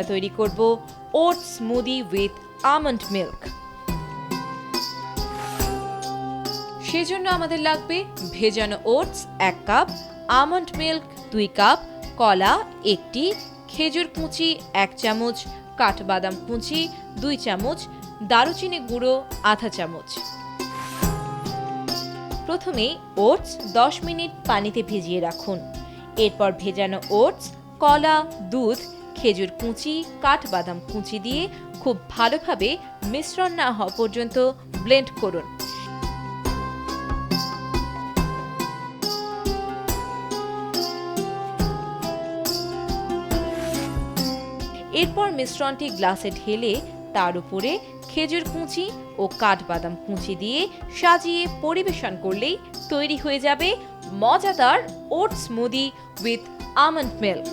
আমরা তৈরি করব oats smoothie with almond milk. সেজন্য আমাদের লাগবে ভেজানো oats 1 cup, almond milk 2 cup, কলা 1টি, খেজুর কুচি 1 চামচ, কাঠবাদাম কুচি 2 চামচ, দারুচিনি গুঁড়ো আধা চামচ। প্রথমে ওটস 10 মিনিট পানিতে ভিজিয়ে রাখুন। এরপর ভেজানো ওটস, কলা, দুধ, খেজুর কুচি, কাঠবাদাম কুচি দিয়ে খুব ভালোভাবে মিশ্রণ না হওয়া পর্যন্ত ব্লেন্ড করুন। এরপর মিশ্রণটি গ্লাসে ঢেলে তার উপরে খেজুর কুচি ও কাঠবাদাম কুচি দিয়ে সাজিয়ে পরিবেশন করলেই তৈরি হয়ে যাবে মজাদার oats smoothie with almond milk.